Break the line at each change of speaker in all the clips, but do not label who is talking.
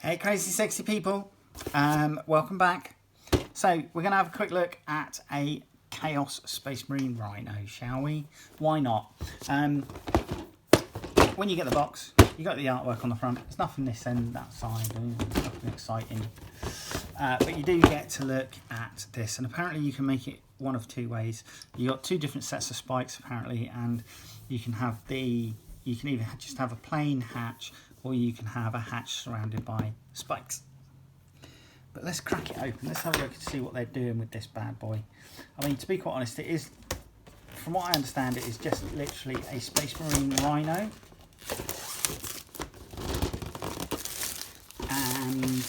Hey crazy sexy people, welcome back. So we're going to have a quick look at a Chaos Space Marine Rhino, shall we? Why not? When you get the box, you got the artwork on the front. There's nothing this end, that side, nothing exciting. But you do get to look at this, and apparently you can make it one of two ways. You got two different sets of spikes apparently, and you can have you can either just have a plain hatch, or you can have a hatch surrounded by spikes. But let's crack it open. Let's have a look and see what they're doing with this bad boy. I mean, to be quite honest, it is, from what I understand, it is just literally a Space Marine Rhino. And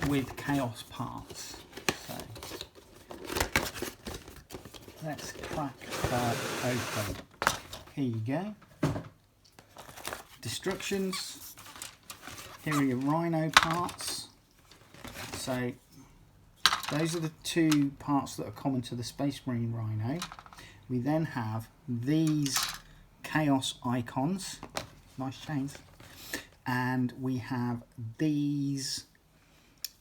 with Chaos parts. So let's crack that open. Here you go. Destructions. Here are your Rhino parts. So those are the two parts that are common to the Space Marine Rhino. We then have these Chaos icons, nice chains, and we have these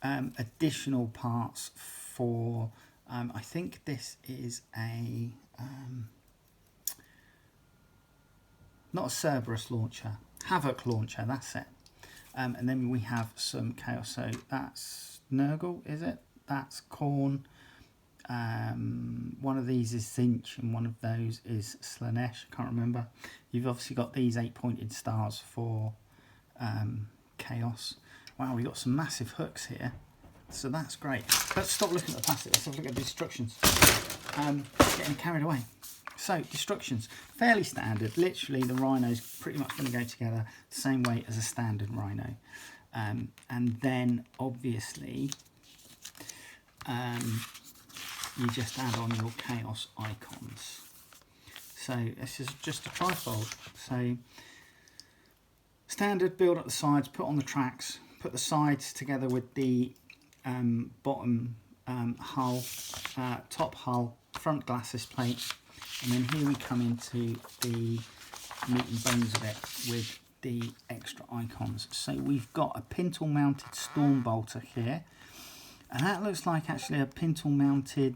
additional parts for, I think this is a, not a Cerberus launcher, Havoc launcher, that's it. And then we have some Chaos, so that's Nurgle, is it? That's Khorne. One of these is Zinch and one of those is Slanesh, I can't remember. You've obviously got these 8-pointed stars for Chaos. Wow, we've got some massive hooks here, so that's great. Let's stop looking at the plastic, let's have a look at the destructions. Getting carried away. So, destructions, fairly standard. Literally, the Rhino's pretty much going to go together the same way as a standard Rhino. And then, obviously, you just add on your Chaos icons. So, this is just a trifold. So, standard, build up the sides, put on the tracks, put the sides together with the bottom hull, top hull, front glacis plate. And then here we come into the meat and bones of it with the extra icons. So we've got a pintle mounted storm bolter here. And that looks like actually a pintle mounted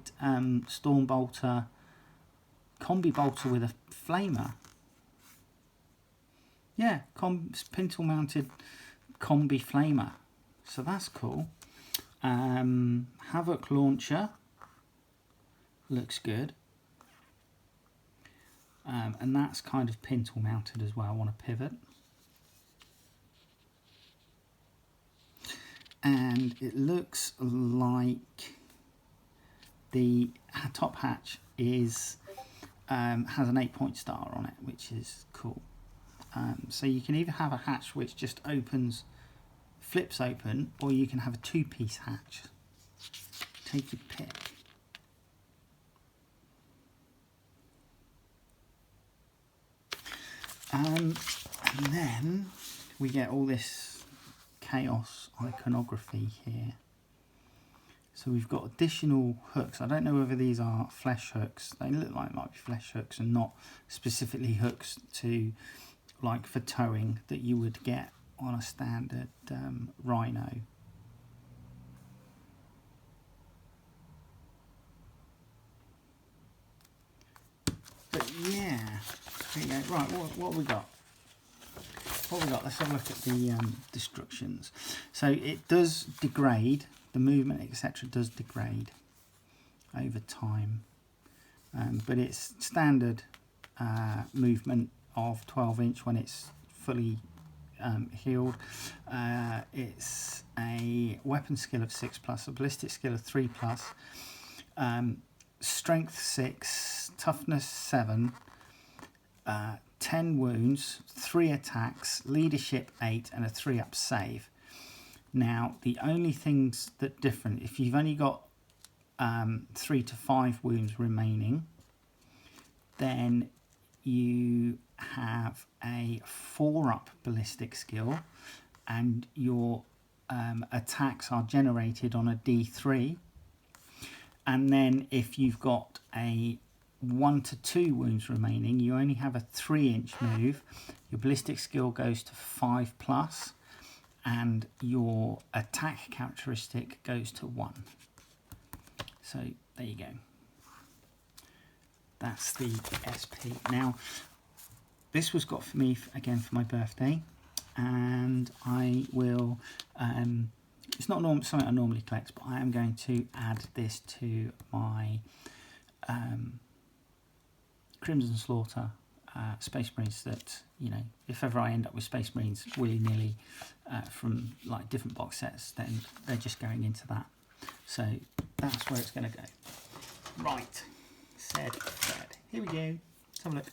storm bolter, combi bolter with a flamer. Yeah, pintle mounted combi flamer. So that's cool. Havoc launcher. Looks good. And that's kind of pintle mounted as well on a pivot. And it looks like the top hatch is has an 8-point star on it, which is cool. So you can either have a hatch which just opens, flips open, or you can have a 2-piece hatch. Take your pick. And then we get all this Chaos iconography here. So we've got additional hooks. I don't know whether these are flesh hooks. They look like might be flesh hooks and not specifically hooks to, like for towing, that you would get on a standard Rhino. But yeah, there you go. Right, what have we got? What have we got? Let's have a look at the destructions. So it does degrade, the movement, etc. does degrade over time. But it's standard movement of 12-inch when it's fully healed. It's a weapon skill of 6+, a ballistic skill of 3+, strength 6, toughness 7, 10 wounds, 3 attacks, leadership 8, and a 3-up save. Now, the only things that different, if you've only got 3 to 5 wounds remaining, then you have a 4-up ballistic skill, and your attacks are generated on a D3. And then if you've got a 1 to 2 wounds remaining. You only have a 3-inch move. Your ballistic skill goes to 5+, and your attack characteristic goes to 1. So there you go. That's the SP. Now, this was got for me again for my birthday, and I will. It's not something I normally collect, but I am going to add this to my Crimson Slaughter Space Marines. That, you know, if ever I end up with Space Marines willy-nilly from like different box sets, then they're just going into that. So that's where it's going to go. Right, said. Here we go. Let's have a look.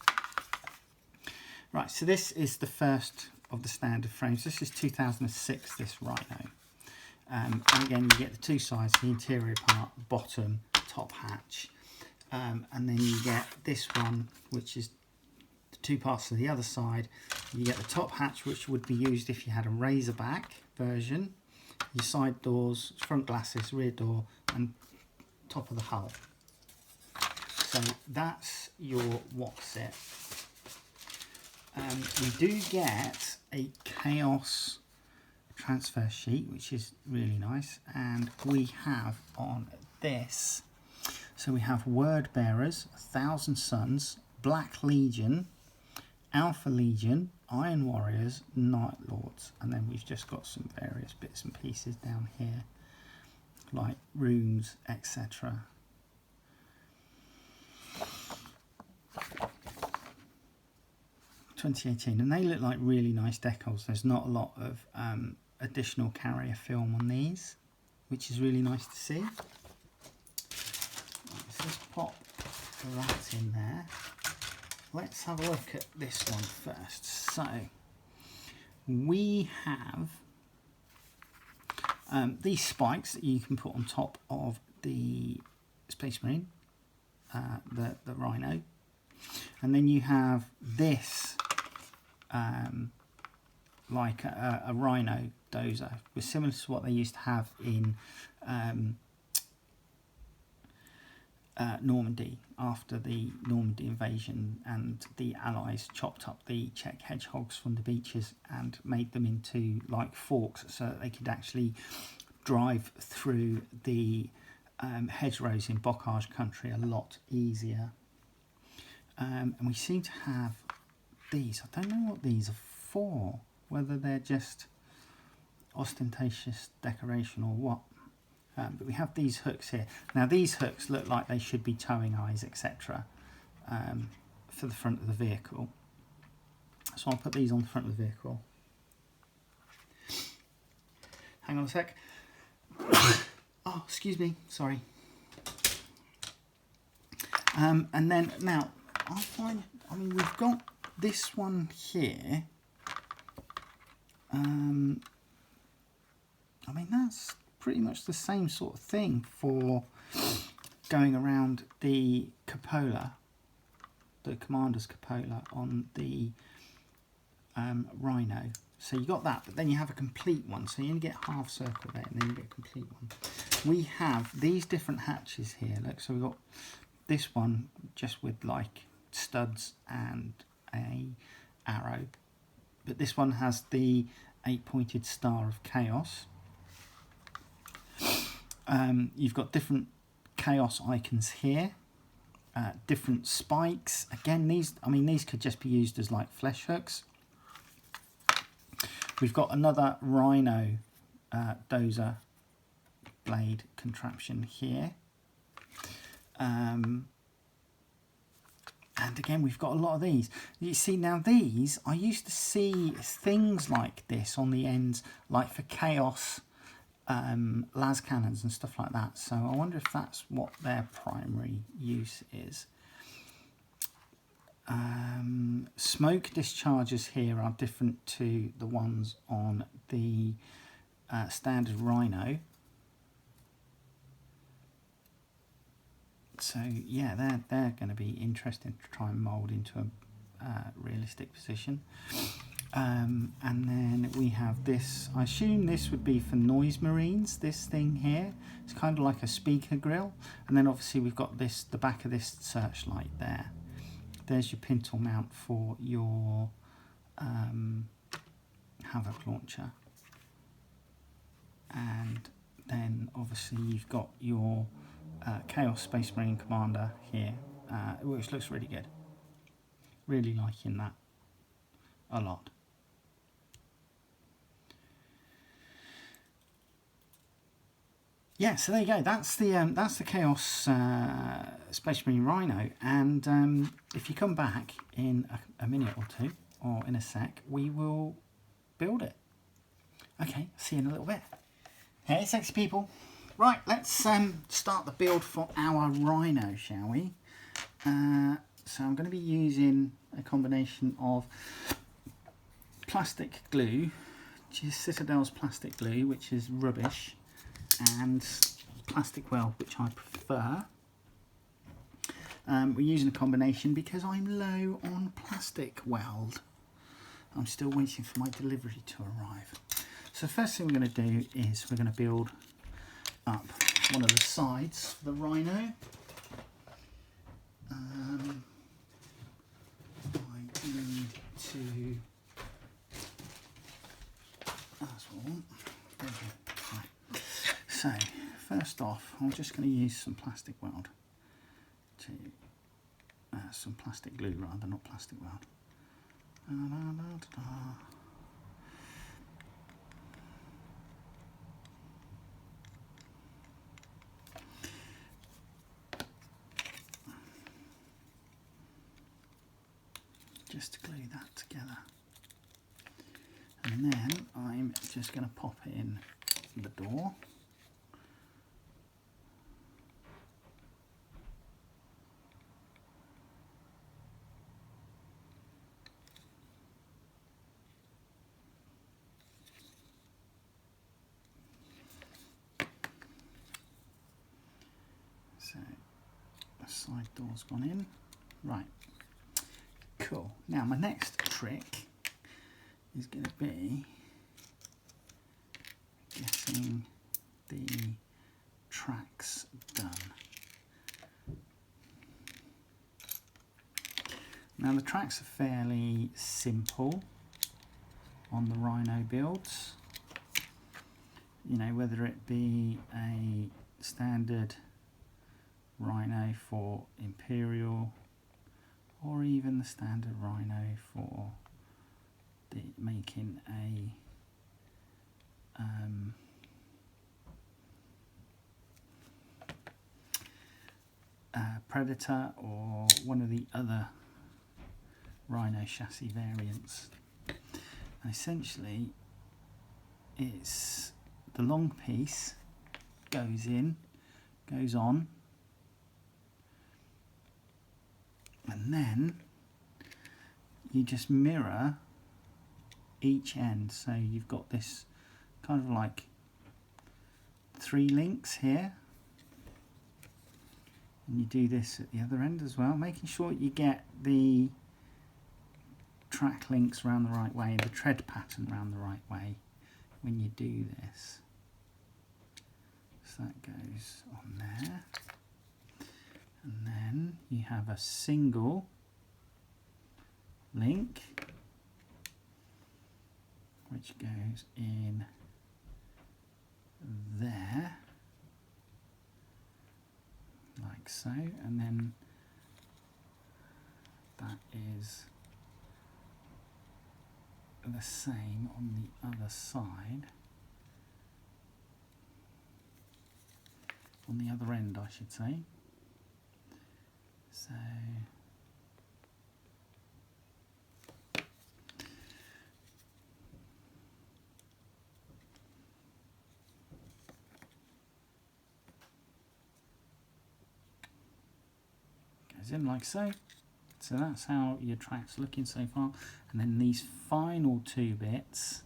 Right, so this is the first of the standard frames. This is 2006, this Rhino. And again, you get the two sides, the interior part, bottom, top hatch. And then you get this one, which is the two parts of the other side. You get the top hatch, which would be used if you had a Razorback version. Your side doors, front glasses, rear door, and top of the hull. So that's your watch set. We do get a Chaos transfer sheet, which is really nice, and we have on this, so we have Word Bearers, 1,000 Suns, Black Legion, Alpha Legion, Iron Warriors, Night Lords, and then we've just got some various bits and pieces down here, like runes, etc. (2018), and they look like really nice decals. There's not a lot of additional carrier film on these, which is really nice to see. Right, so let's pop that in there. Let's have a look at this one first. So we have these spikes that you can put on top of the Space Marine, the Rhino, and then you have this like a Rhino dozer, was similar to what they used to have in Normandy after the Normandy invasion, and the Allies chopped up the Czech hedgehogs from the beaches and made them into like forks so that they could actually drive through the hedgerows in bocage country a lot easier. And we seem to have these. I don't know what these are for, whether they're just ostentatious decoration or what. But we have these hooks here. Now these hooks look like they should be towing eyes, etc. For the front of the vehicle. So I'll put these on the front of the vehicle. Hang on a sec. Oh, excuse me, sorry. And then now I'll find, I mean, we've got this one here. I mean, that's pretty much the same sort of thing for going around the cupola, the commander's cupola on the Rhino. So you got that, but then you have a complete one. So you only get half circle there, and then you get a complete one. We have these different hatches here. Look, so we've got this one just with like studs and a arrow, but this one has the 8-pointed star of chaos. You've got different chaos icons here, different spikes. Again, these, I mean, these could just be used as like flesh hooks. We've got another Rhino dozer blade contraption here. And again, we've got a lot of these. You see, now these, I used to see things like this on the ends, like for chaos las cannons and stuff like that. So I wonder if that's what their primary use is. Smoke discharges here are different to the ones on the standard Rhino. So yeah, they're going to be interesting to try and mould into a realistic position. And then we have this, I assume this would be for noise marines, this thing here. It's kind of like a speaker grill. And then obviously we've got this, the back of this searchlight there. There's your pintle mount for your Havoc launcher. And then obviously you've got your Chaos Space Marine Commander here, which looks really good. Really liking that a lot. Yeah, so there you go. That's the Chaos Space Marine Rhino, and if you come back in a minute or two, or in a sec, we will build it. Okay, see you in a little bit. Hey, sexy people. Right, let's start the build for our Rhino, shall we? So I'm going to be using a combination of plastic glue, which is Citadel's plastic glue, which is rubbish, and plastic weld, which I prefer. We're using a combination because I'm low on plastic weld. I'm still waiting for my delivery to arrive. So the first thing we're going to do is we're going to build up one of the sides for the Rhino. I need to... That's what I want. There we go. Right. So, first off, I'm just going to use some plastic weld to... some plastic glue rather, not plastic weld. Just to glue that together. And then I'm just going to pop in the door. So the side door's gone in. Right. Cool. Now my next trick is going to be getting the tracks done. Now the tracks are fairly simple on the Rhino builds. You know, whether it be a standard Rhino for Imperial, or even the standard Rhino for the making a Predator, or one of the other Rhino chassis variants. And essentially, it's the long piece goes in, goes on, and then you just mirror each end. So you've got this kind of like 3 links here, and you do this at the other end as well, making sure you get the track links around the right way, the tread pattern around the right way when you do this. So that goes on there, and then you have a single link which goes in there like so, and then that is the same on the other side, on the other end I should say. So goes in like so. So that's how your track's looking so far. And then these final 2 bits,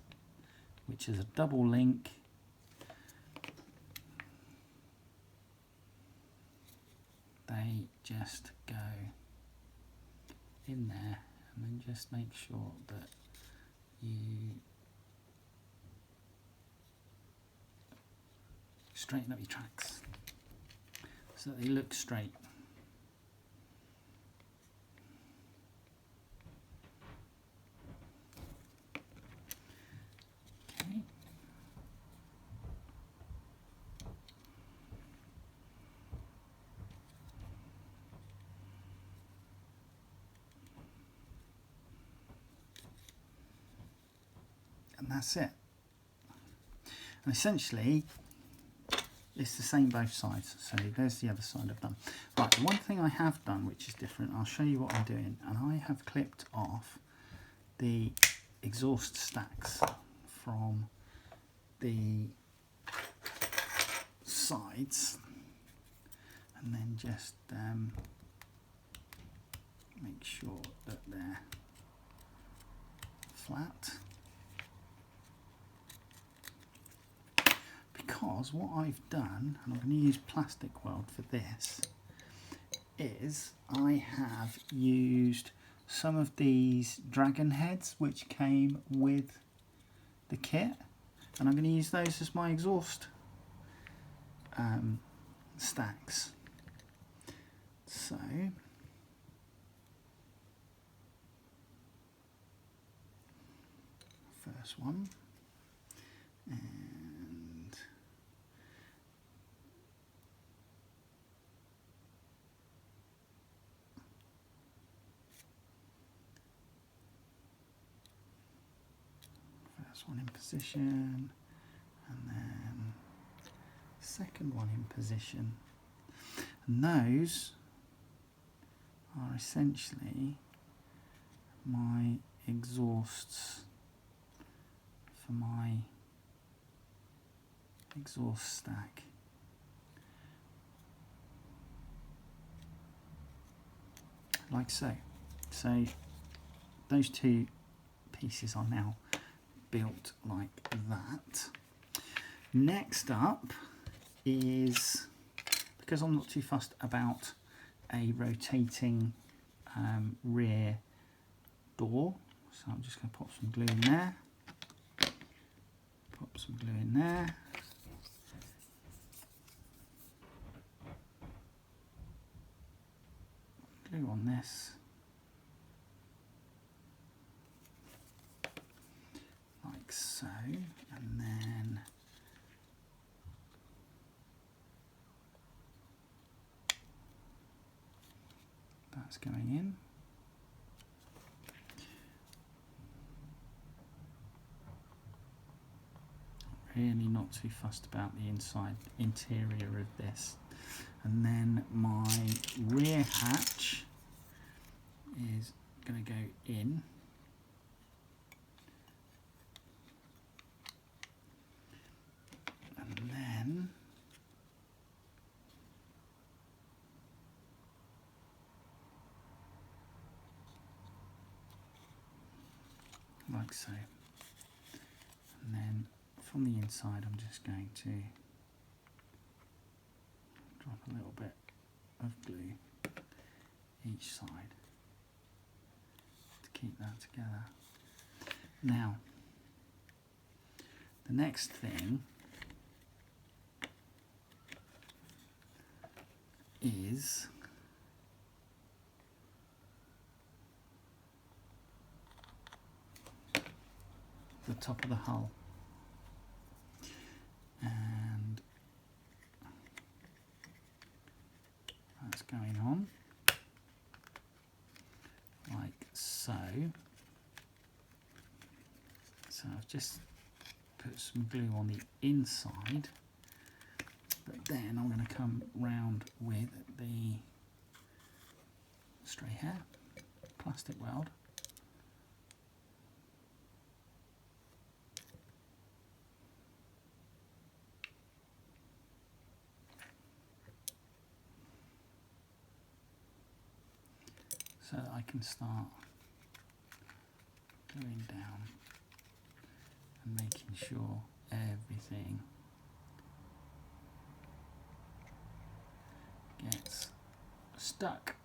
which is a double link, they just go in there, and then just make sure that you straighten up your tracks so that they look straight. Okay. And that's it. And essentially, it's the same both sides. So there's the other side I've done. Right, one thing I have done which is different, I'll show you what I'm doing. And I have clipped off the exhaust stacks from the sides, and then just make sure that they're flat. Because what I've done, and I'm going to use plastic weld for this, is I have used some of these dragon heads which came with the kit, and I'm going to use those as my exhaust stacks. So first one, and first one in position, and then second one in position, and those are essentially my exhausts for my exhaust stack. Like so. So those two pieces are now built like that. Next up is, because I'm not too fussed about a rotating rear door, so I'm just going to pop some glue in there, pop some glue in there, glue on this, like so, and then that's going in. Really not too fussed about the interior of this. And then my rear hatch is going to go in. And then like so. And then from the inside I'm just going to drop a little bit of glue each side to keep that together. Now, the next thing is the top of the hull, and that's going on like so. So I've just put some glue on the inside, but then I'm going to come round with the stray hair plastic weld. So that I can start gluing down and making sure everything gets stuck.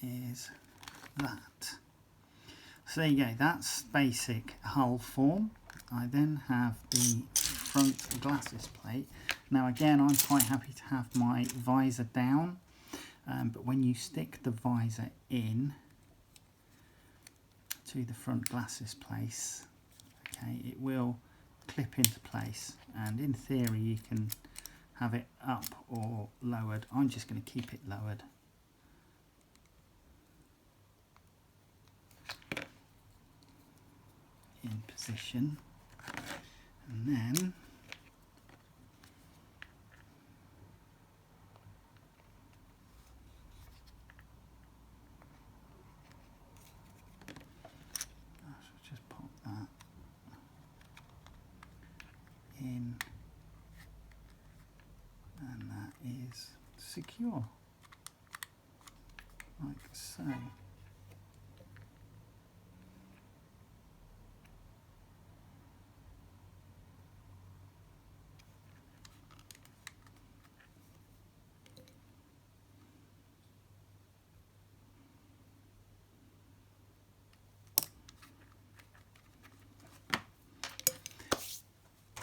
is that. So there you go, that's basic hull form. I then have the front glasses plate. Now again, I'm quite happy to have my visor down, but when you stick the visor in to the front glasses place, okay, it will clip into place, and in theory you can have it up or lowered. I'm just going to keep it lowered. In position, and then I'll just pop that in, and that is secure, like so.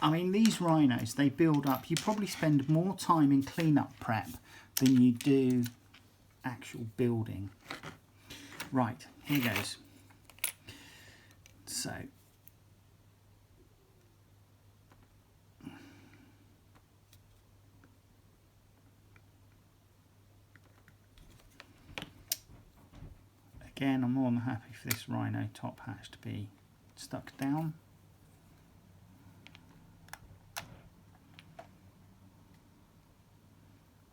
I mean, these rhinos, they build up. You probably spend more time in cleanup prep than you do actual building. Right, here goes. So, again, I'm more than happy for this rhino top hatch to be stuck down.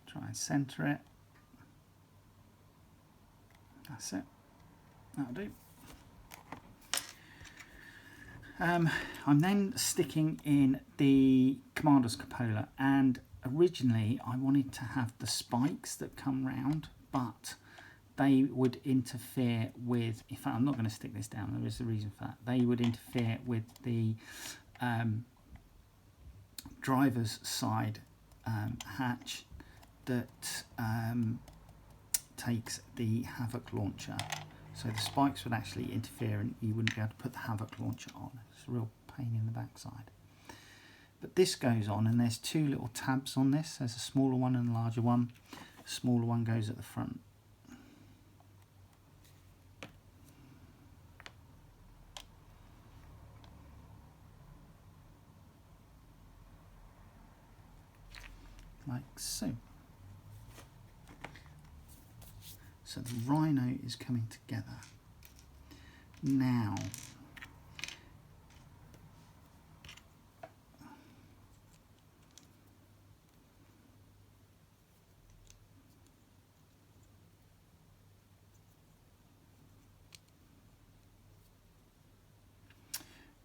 Try and centre it. That's it. That'll do. I'm then sticking in the commander's cupola, and originally I wanted to have the spikes that come round, but they would interfere with, in fact I'm not going to stick this down, there is a reason for that, they would interfere with the driver's side hatch that takes the Havoc launcher. So the spikes would actually interfere and you wouldn't be able to put the Havoc launcher on. It's a real pain in the backside. But this goes on, and there's two little tabs on this. There's a smaller one and a larger one. The smaller one goes at the front. Like so. So the rhino is coming together. Now,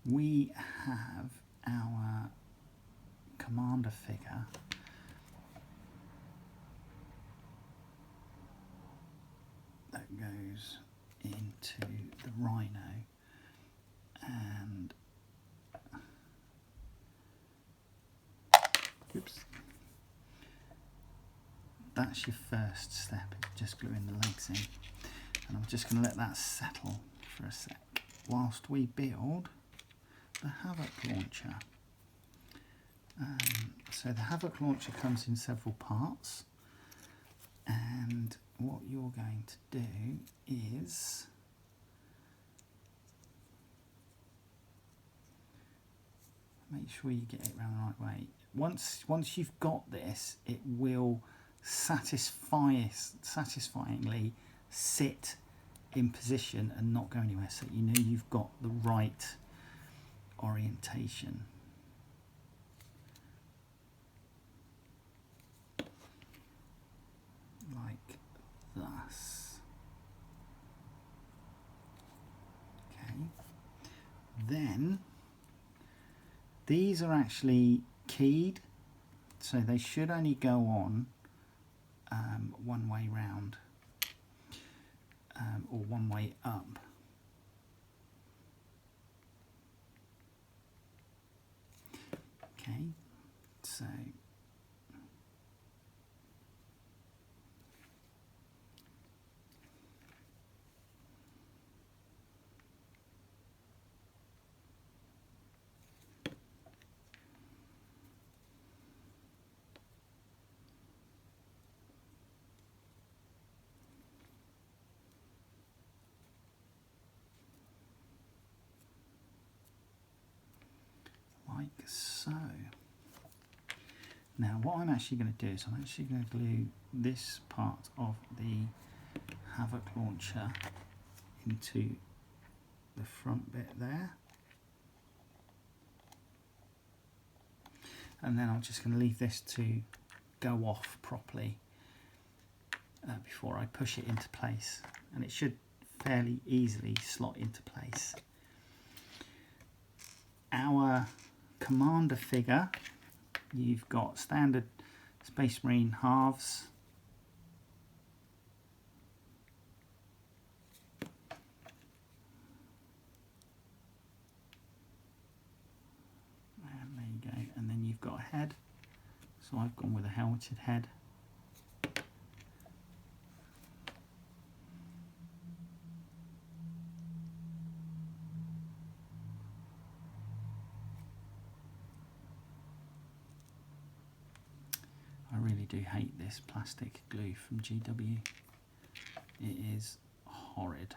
we have our commander figure that goes into the rhino, and oops, that's your first step, just gluing the legs in, and I'm just going to let that settle for a sec whilst we build the Havoc launcher. So the Havoc launcher comes in several parts, and what you're going to do is make sure you get it around the right way. Once you've got this, it will satisfyingly sit in position and not go anywhere, so you know you've got the right orientation. Like thus. Okay. Then these are actually keyed, so they should only go on one way round, or one way up. Okay, so so. Now what I'm actually going to do is I'm actually going to glue this part of the Havoc launcher into the front bit there. And then I'm just going to leave this to go off properly before I push it into place. And it should fairly easily slot into place. Our commander figure, you've got standard Space Marine halves. And there you go. And then you've got a head. So I've gone with a helmeted head. I really do hate this plastic glue from GW. It is horrid.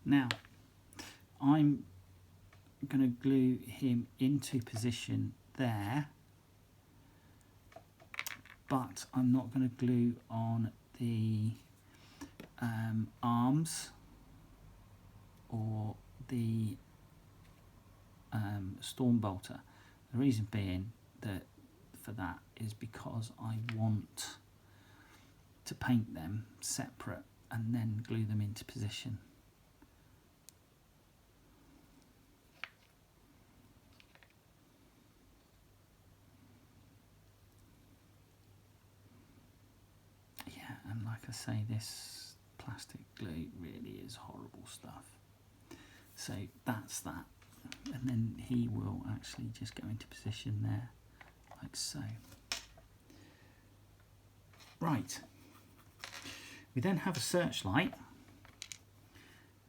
Now, I'm going to glue him into position there, but I'm not going to glue on the arms or the storm bolter. The reason being that for that is because I want to paint them separate and then glue them into position. And like I say, this plastic glue really is horrible stuff. So that's that. And then he will actually just go into position there, like so. Right. We then have a searchlight,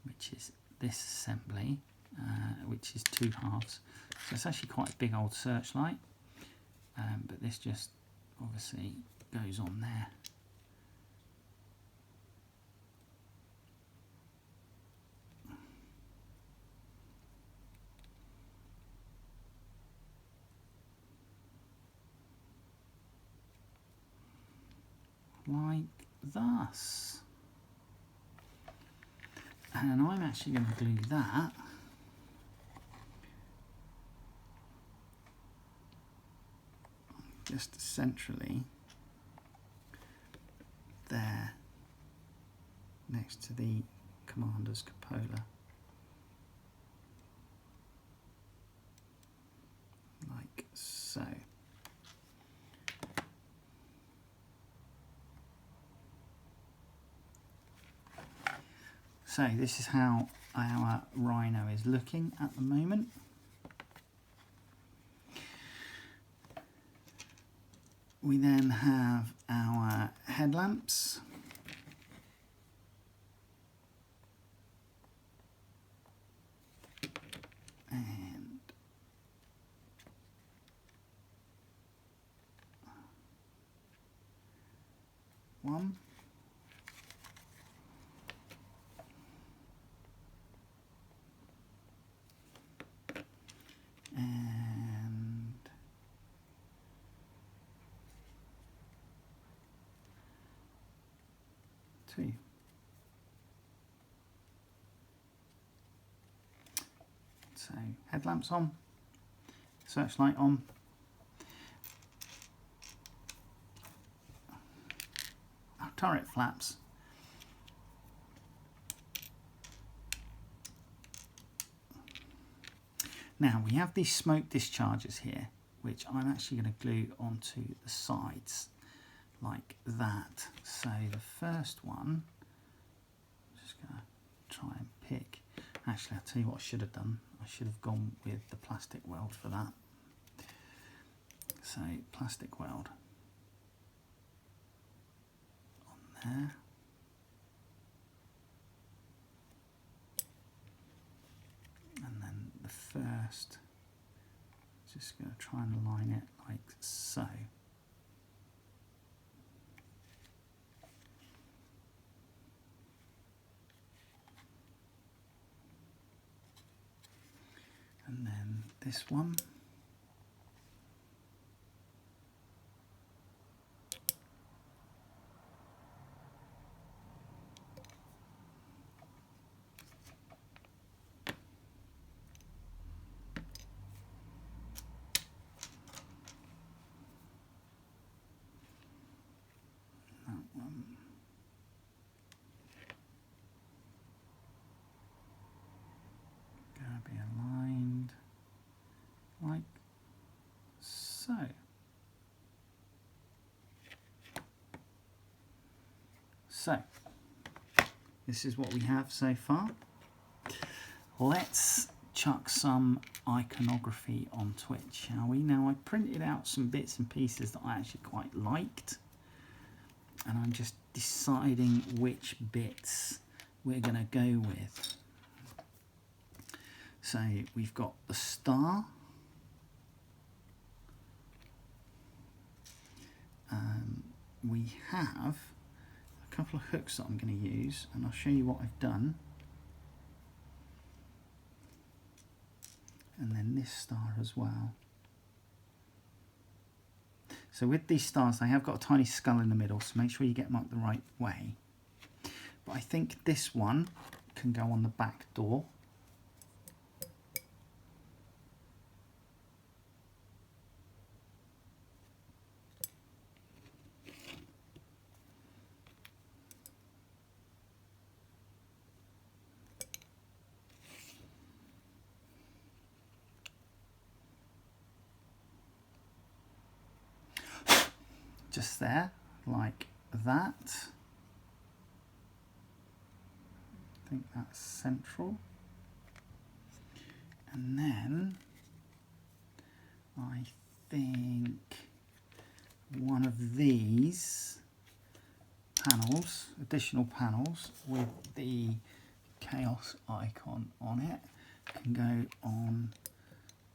which is this assembly, which is 2 halves. So it's actually quite a big old searchlight, but this just obviously goes on there. Like thus. And I'm actually going to glue that just centrally there next to the commander's cupola, like so. So this is how our Rhino is looking at the moment. We then have our headlamps. And one. And 2. So headlamps on, searchlight on, our turret flaps. Now we have these smoke discharges here, which I'm actually going to glue onto the sides like that. So the first one, I'm just going to try and pick. Actually, I'll tell you what I should have done. I should have gone with the plastic weld for that. So plastic weld on there. And then the first. Just going to try and align it like so. And then this one. Going to be aligned like so. So, this is what we have so far. Let's chuck some iconography on Twitch, shall we? Now, I printed out some bits and pieces that I actually quite liked, and I'm just deciding which bits we're going to go with. So, we've got the star. We have a couple of hooks that I'm going to use, and I'll show you what I've done. And then this star as well. So with these stars, they have got a tiny skull in the middle, so make sure you get them up the right way. But I think this one can go on the back door. Just there, like that. I think that's central. And then I think one of these panels, additional panels with the Chaos icon on it, can go on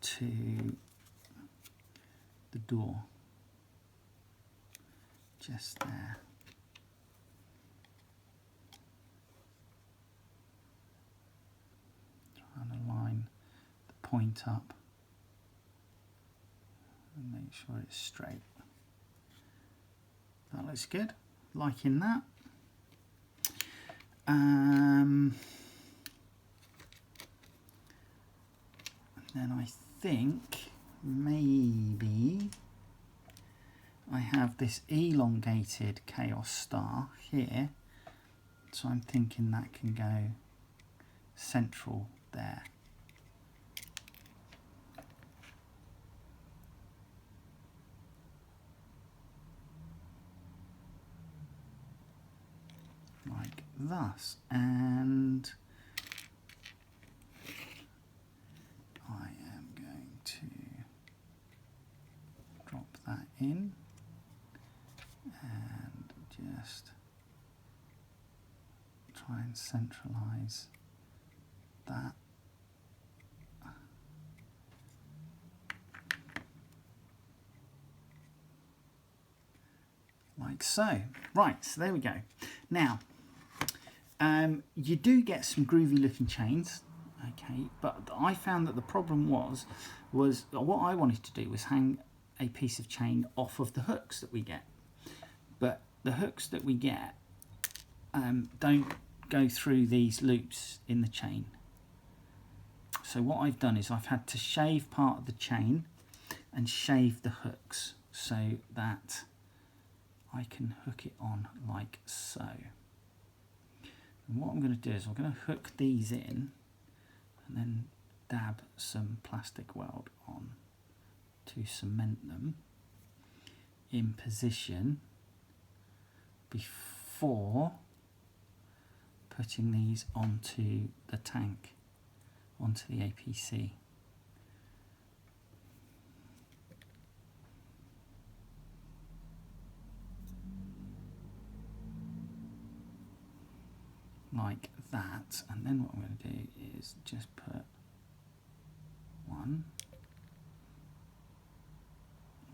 to the door. Just there. Try and align the point up and make sure it's straight. That looks good. Liking that. And then I think maybe I have this elongated Chaos star here, so I'm thinking that can go central there. Like thus, and I am going to drop that in. And just try and centralize that. Like so. Right, so there we go. Now, you do get some groovy looking chains, okay, but I found that the problem was what I wanted to do was hang a piece of chain off of the hooks that we get. But the hooks that we get don't go through these loops in the chain. So what I've done is I've had to shave part of the chain and shave the hooks so that I can hook it on like so. And what I'm going to do is I'm going to hook these in and then dab some plastic weld on to cement them in position before putting these onto the tank, onto the APC. Like that, and then what I'm going to do is just put 1,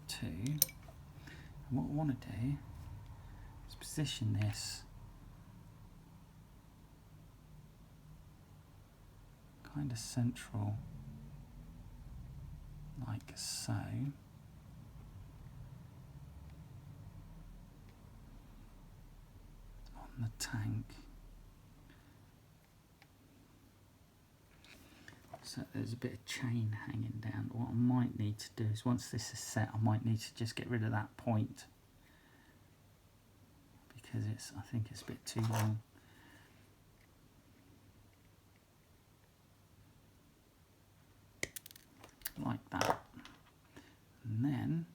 2. And what I want to do is position this kind of central, like so. On the tank. So there's a bit of chain hanging down. What I might need to do is, once this is set, I might need to just get rid of that point, because I think it's a bit too long. Like that. And then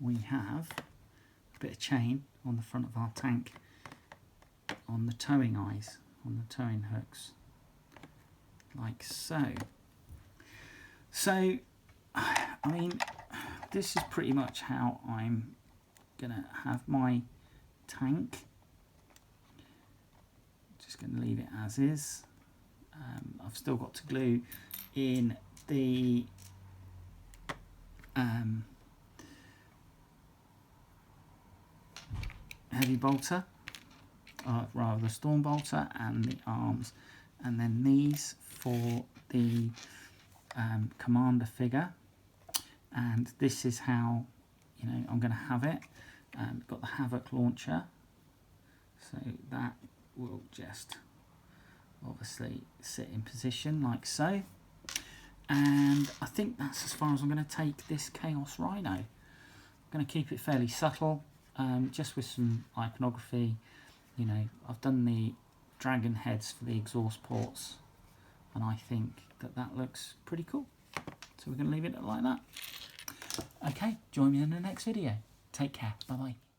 we have a bit of chain on the front of our tank, on the towing eyes, on the towing hooks, like so. So, I mean, this is pretty much how I'm gonna have my tank. Just gonna leave it as is. I've still got to glue in the heavy bolter, rather the storm bolter, and the arms, and then these for the commander figure. And this is how, you know, I'm going to have it. Got the Havoc launcher, so that will just obviously sit in position like so. And I think that's as far as I'm going to take this Chaos Rhino. I'm going to keep it fairly subtle, just with some iconography. You know, I've done the dragon heads for the exhaust ports, and I think that that looks pretty cool. So we're going to leave it like that. Okay, join me in the next video. Take care. Bye-bye.